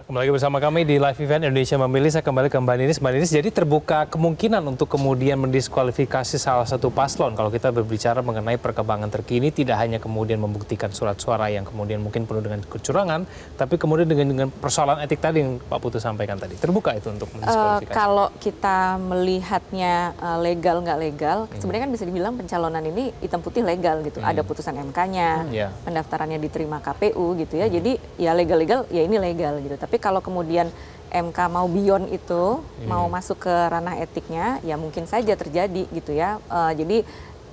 Kembali bersama kami di live event Indonesia Memilih. Saya kembali ke Mbak Ninis. Mbak Ninis, jadi terbuka kemungkinan untuk kemudian mendiskualifikasi salah satu paslon. Kalau kita berbicara mengenai perkembangan terkini, tidak hanya kemudian membuktikan surat suara yang kemudian mungkin penuh dengan kecurangan, tapi kemudian dengan persoalan etik tadi yang Pak Putu sampaikan tadi. Terbuka itu untuk mendiskualifikasi. Kalau kita melihatnya legal nggak legal, sebenarnya kan bisa dibilang pencalonan ini hitam putih legal gitu. Ada putusan MK-nya, pendaftarannya diterima KPU gitu ya. Jadi ya legal-legal, ya ini legal gitu. Tapi kalau kemudian MK mau beyond itu, mau masuk ke ranah etiknya, ya mungkin saja terjadi gitu ya. Jadi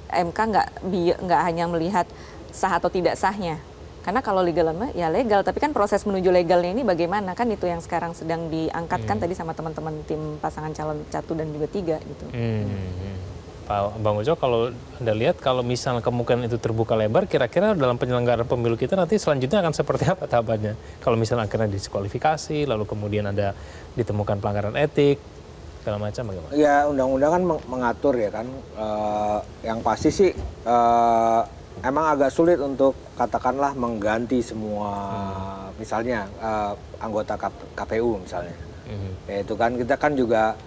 MK nggak hanya melihat sah atau tidak sahnya. Karena kalau legal ya legal, tapi kan proses menuju legalnya ini bagaimana, kan itu yang sekarang sedang diangkatkan tadi sama teman-teman tim pasangan calon 1 dan juga 3 gitu. Pak Bang Ujo, kalau Anda lihat kalau misalnya kemungkinan itu terbuka lebar, kira-kira dalam penyelenggaraan pemilu kita nanti selanjutnya akan seperti apa tahapannya? Kalau misalnya akhirnya diskualifikasi, lalu kemudian ada ditemukan pelanggaran etik, segala macam bagaimana? Ya undang-undang kan mengatur ya kan, yang pasti sih emang agak sulit untuk katakanlah mengganti semua misalnya anggota KPU misalnya. Ya itu kan kita kan juga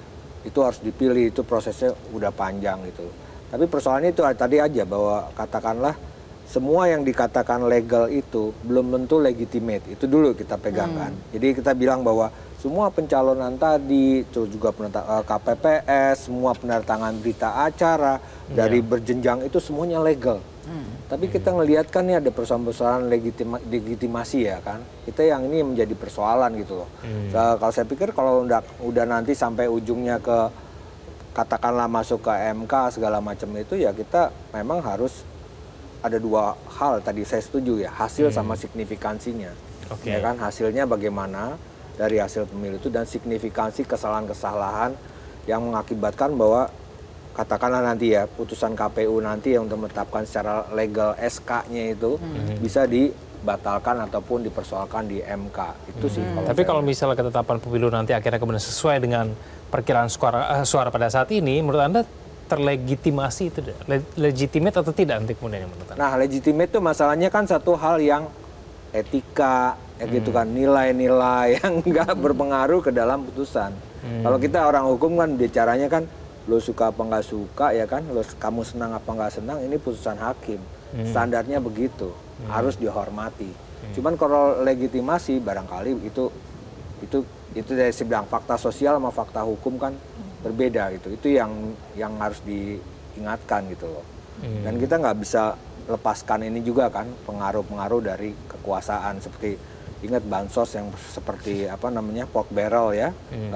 itu harus dipilih, itu prosesnya udah panjang gitu. Tapi persoalannya itu tadi aja bahwa katakanlah semua yang dikatakan legal itu belum tentu legitimate. Itu dulu kita pegangkan. Jadi kita bilang bahwa semua pencalonan tadi, itu juga KPPS, semua penertangan berita acara dari berjenjang itu semuanya legal. Tapi kita ngelihat kan nih ada persoalan-persoalan legitimasi ya kan. Kita yang ini menjadi persoalan gitu loh. Kalau saya pikir kalau udah nanti sampai ujungnya ke katakanlah masuk ke MK segala macam itu ya kita memang harus ada dua hal tadi saya setuju ya, hasil sama signifikansinya. Ya kan hasilnya bagaimana dari hasil pemilu itu dan signifikansi kesalahan-kesalahan yang mengakibatkan bahwa katakanlah nanti ya putusan KPU nanti yang untuk menetapkan secara legal SK-nya itu bisa dibatalkan ataupun dipersoalkan di MK. Itu sih. Tapi kalau misalnya ketetapan pemilu nanti akhirnya kemudian sesuai dengan perkiraan suara pada saat ini, menurut Anda terlegitimasi itu legitimate atau tidak nanti kemudian menurut Anda? Nah, legitimate itu masalahnya kan satu hal yang etika, gitu kan, nilai-nilai yang nggak berpengaruh ke dalam putusan. Kalau kita orang hukum kan bicaranya kan lo suka apa nggak suka ya kan, lo kamu senang apa nggak senang, ini putusan hakim, standarnya begitu, harus dihormati. Cuman kalau legitimasi barangkali itu dari saya bilang fakta sosial sama fakta hukum kan berbeda gitu, itu yang harus diingatkan gitu loh. Dan kita nggak bisa lepaskan ini juga kan pengaruh-pengaruh dari kekuasaan seperti ingat bansos yang seperti apa namanya pork barrel ya,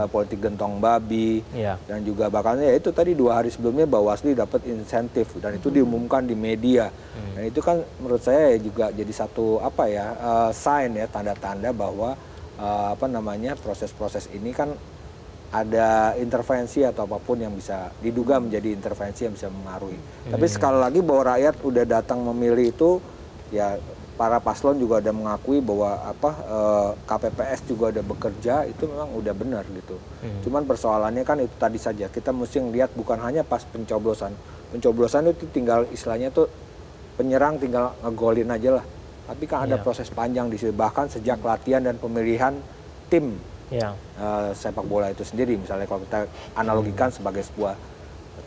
politik gentong babi, dan juga bahkan ya itu tadi 2 hari sebelumnya Bawaslu dapat insentif dan itu diumumkan di media. Dan itu kan menurut saya juga jadi satu apa ya sign ya, tanda-tanda bahwa apa namanya proses-proses ini kan ada intervensi atau apapun yang bisa diduga menjadi intervensi yang bisa mengaruhi. Tapi sekali lagi bahwa rakyat udah datang memilih itu ya, para paslon juga ada mengakui bahwa KPPS juga ada bekerja, itu memang udah benar gitu. Cuman persoalannya kan itu tadi saja, kita mesti lihat bukan hanya pas pencoblosan itu tinggal istilahnya tuh penyerang tinggal ngegolin aja lah. Tapi kan ada proses panjang di situ, bahkan sejak latihan dan pemilihan tim sepak bola itu sendiri, misalnya kalau kita analogikan sebagai sebuah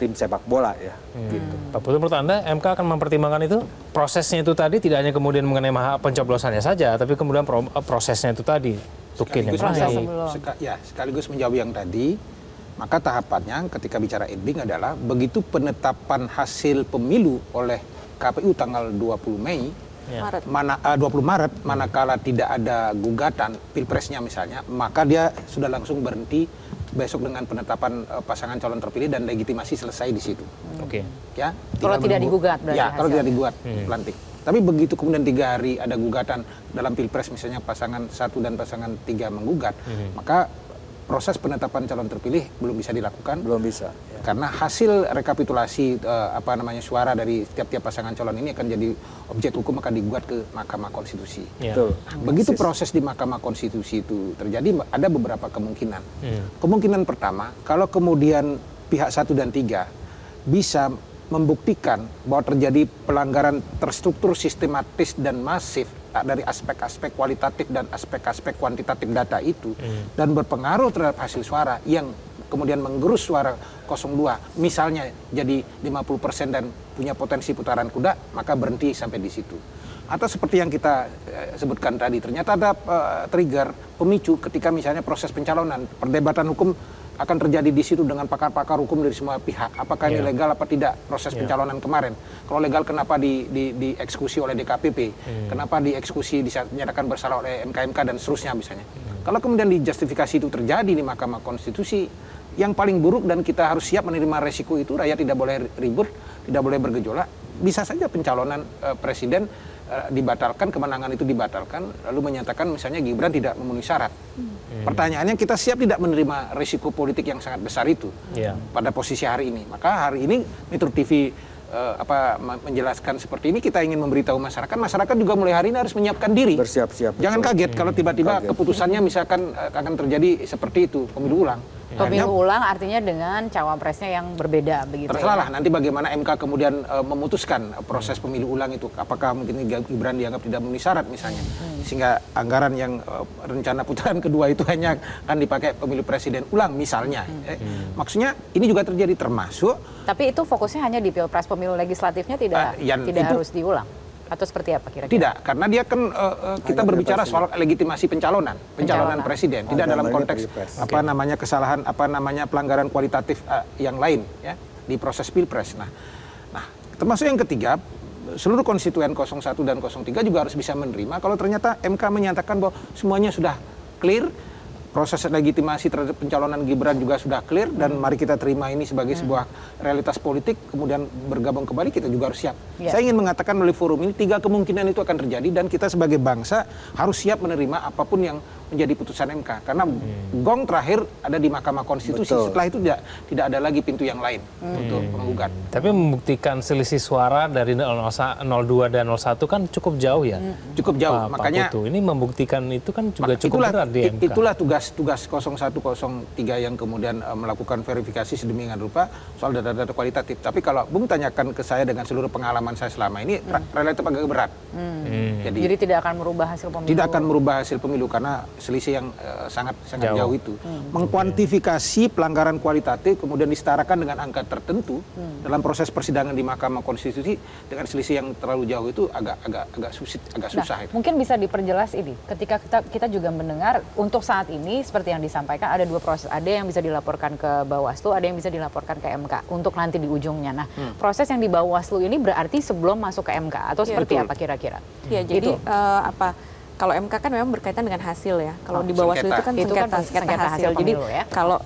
tim sepak bola ya. Gitu. Pak Putu, menurut Anda MK akan mempertimbangkan itu? Prosesnya itu tadi tidak hanya kemudian mengenai pencoblosannya saja, tapi kemudian prosesnya itu tadi. Sekaligus menjawab yang tadi, maka tahapannya ketika bicara ending adalah begitu penetapan hasil pemilu oleh KPU tanggal 20 Mei, 20 Maret, manakala tidak ada gugatan pilpresnya misalnya, maka dia sudah langsung berhenti besok dengan penetapan pasangan calon terpilih dan legitimasi selesai di situ. Ya, kalau tidak digugat berarti. Ya, kalau tidak digugat pelantik. Tapi begitu kemudian 3 hari ada gugatan dalam pilpres misalnya pasangan 1 dan pasangan 3 menggugat, maka proses penetapan calon terpilih belum bisa dilakukan. Belum bisa. Karena hasil rekapitulasi suara dari tiap-tiap pasangan calon ini akan jadi objek hukum, akan digugat ke Mahkamah Konstitusi. Betul. Begitu proses di Mahkamah Konstitusi itu terjadi, ada beberapa kemungkinan. Kemungkinan pertama, kalau kemudian pihak 1 dan 3 bisa membuktikan bahwa terjadi pelanggaran terstruktur, sistematis dan masif dari aspek-aspek kualitatif dan aspek-aspek kuantitatif data itu dan berpengaruh terhadap hasil suara yang kemudian menggerus suara 02, misalnya jadi 50% dan punya potensi putaran kuda, maka berhenti sampai di situ. Atau seperti yang kita sebutkan tadi, ternyata ada trigger pemicu ketika misalnya proses pencalonan, perdebatan hukum akan terjadi di situ dengan pakar-pakar hukum dari semua pihak. Apakah ini legal apa tidak proses pencalonan kemarin? Kalau legal, kenapa dieksekusi oleh DKPP? Kenapa dieksekusi dinyatakan bersalah oleh MKMK dan seterusnya misalnya? Kalau kemudian dijustifikasi itu terjadi di Mahkamah Konstitusi, yang paling buruk dan kita harus siap menerima resiko itu, rakyat tidak boleh ribut, tidak boleh bergejolak, bisa saja pencalonan presiden dibatalkan, kemenangan itu dibatalkan, lalu menyatakan misalnya Gibran tidak memenuhi syarat. Pertanyaannya, kita siap tidak menerima risiko politik yang sangat besar itu pada posisi hari ini. Maka hari ini Metro TV menjelaskan seperti ini, kita ingin memberitahu masyarakat juga mulai hari ini harus menyiapkan diri. Bersiap-siap. Jangan kaget kalau tiba-tiba keputusannya misalkan akan terjadi seperti itu, pemilu ulang. Pemilu ulang artinya dengan cawapresnya yang berbeda begitu. Terserahlah nanti bagaimana MK kemudian memutuskan proses pemilu ulang itu. Apakah mungkin Gibran dianggap tidak memenuhi syarat misalnya. Sehingga anggaran yang rencana putaran kedua itu hanya akan dipakai pemilu presiden ulang misalnya. Maksudnya ini juga terjadi termasuk. Tapi itu fokusnya hanya di Pilpres, pemilu legislatifnya tidak harus diulang. Atau seperti apa kira-kira? Tidak, karena dia kan kita berbicara soal legitimasi pencalonan presiden, tidak dalam konteks kesalahan pelanggaran kualitatif yang lain ya di proses Pilpres. Nah, termasuk yang ketiga, seluruh konstituen 01 dan 03 juga harus bisa menerima kalau ternyata MK menyatakan bahwa semuanya sudah clear. Proses legitimasi terhadap pencalonan Gibran juga sudah clear dan mari kita terima ini sebagai sebuah realitas politik, kemudian bergabung kembali, kita juga harus siap. Saya ingin mengatakan melalui forum ini 3 kemungkinan itu akan terjadi dan kita sebagai bangsa harus siap menerima apapun yang menjadi putusan MK karena gong terakhir ada di Mahkamah Konstitusi. Betul. Setelah itu tidak ada lagi pintu yang lain untuk menggugat. Tapi membuktikan selisih suara dari 02 dan 01 kan cukup jauh ya. Cukup jauh. Makanya ini membuktikan itu kan juga cukup berat di MK. Itulah tugas 0103 yang kemudian melakukan verifikasi sedemikian rupa soal data-data kualitatif. Tapi kalau Bung tanyakan ke saya dengan seluruh pengalaman saya selama ini relatif agak berat. Jadi tidak akan merubah hasil pemilu. Tidak akan merubah hasil pemilu karena selisih yang sangat jauh itu. Mengkuantifikasi pelanggaran kualitatif kemudian disetarakan dengan angka tertentu dalam proses persidangan di Mahkamah Konstitusi dengan selisih yang terlalu jauh itu agak susah itu. Mungkin bisa diperjelas ini. Ketika kita juga mendengar untuk saat ini seperti yang disampaikan ada 2 proses. Ada yang bisa dilaporkan ke Bawaslu, ada yang bisa dilaporkan ke MK untuk nanti di ujungnya. Nah, proses yang di Bawaslu ini berarti sebelum masuk ke MK atau seperti apa kira-kira? Ya, jadi kalau MK kan memang berkaitan dengan hasil ya. Kalau di Bawaslu itu kan sengketa hasil. Jadi kalau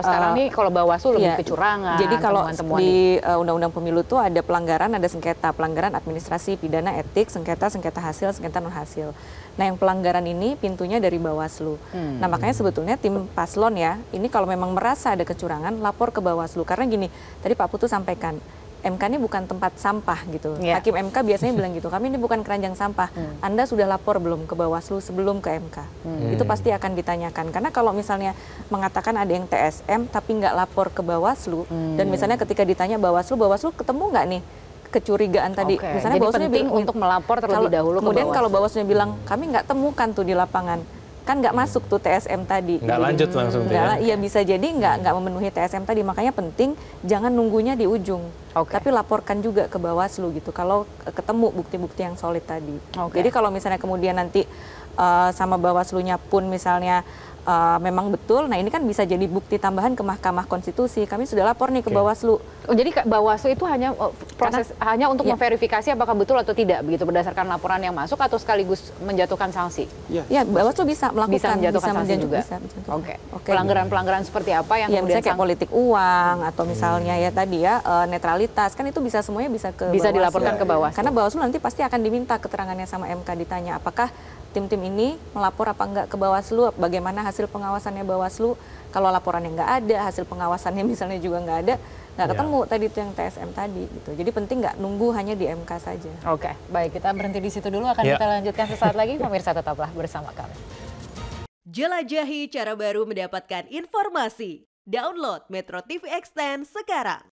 sekarang nih kalau Bawaslu lebih kecurangan. Jadi kalau di Undang-Undang Pemilu tuh ada pelanggaran, ada sengketa, pelanggaran administrasi, pidana, etik, sengketa hasil, sengketa non hasil. Nah, yang pelanggaran ini pintunya dari Bawaslu. Nah, makanya sebetulnya tim paslon ya, ini kalau memang merasa ada kecurangan, lapor ke Bawaslu. Karena gini, tadi Pak Putu sampaikan, MK ini bukan tempat sampah gitu. Hakim MK biasanya bilang gitu, kami ini bukan keranjang sampah. Anda sudah lapor belum ke Bawaslu sebelum ke MK? Itu pasti akan ditanyakan. Karena kalau misalnya mengatakan ada yang TSM tapi nggak lapor ke Bawaslu, dan misalnya ketika ditanya Bawaslu ketemu nggak nih kecurigaan tadi? Misalnya jadi Bawaslu penting untuk melapor terlebih dahulu kemudian kalau Bawaslu bilang, kami nggak temukan tuh di lapangan. Kan nggak masuk tuh TSM tadi. Nggak lanjut langsung. Iya, bisa jadi nggak memenuhi TSM tadi. Makanya penting jangan nunggunya di ujung. Tapi laporkan juga ke Bawaslu gitu. Kalau ketemu bukti-bukti yang solid tadi. Jadi kalau misalnya kemudian nanti sama Bawaslu-nya pun misalnya memang betul, nah ini kan bisa jadi bukti tambahan ke Mahkamah Konstitusi. Kami sudah lapor nih ke Bawaslu. Jadi Bawaslu itu hanya hanya untuk memverifikasi apakah betul atau tidak begitu berdasarkan laporan yang masuk atau sekaligus menjatuhkan sanksi? Ya, Bawaslu bisa melakukan, bisa menjatuhkan sanksi juga. Pelanggaran-pelanggaran seperti apa yang kemudian kayak politik uang atau misalnya ya tadi ya netralitas, kan itu bisa semuanya bisa dilaporkan ke Bawaslu. Karena Bawaslu nanti pasti akan diminta keterangannya sama MK, ditanya apakah tim-tim ini melapor apa enggak ke Bawaslu, bagaimana hasil pengawasannya Bawaslu. Kalau laporannya nggak ada, hasil pengawasannya misalnya juga nggak ada, nggak ketemu tadi itu yang TSM tadi gitu. Jadi penting nggak nunggu hanya di MK saja. Baik, kita berhenti di situ dulu, akan kita lanjutkan sesaat lagi. Pemirsa tetaplah bersama kami. Jelajahi cara baru mendapatkan informasi. Download Metro TV Extend sekarang.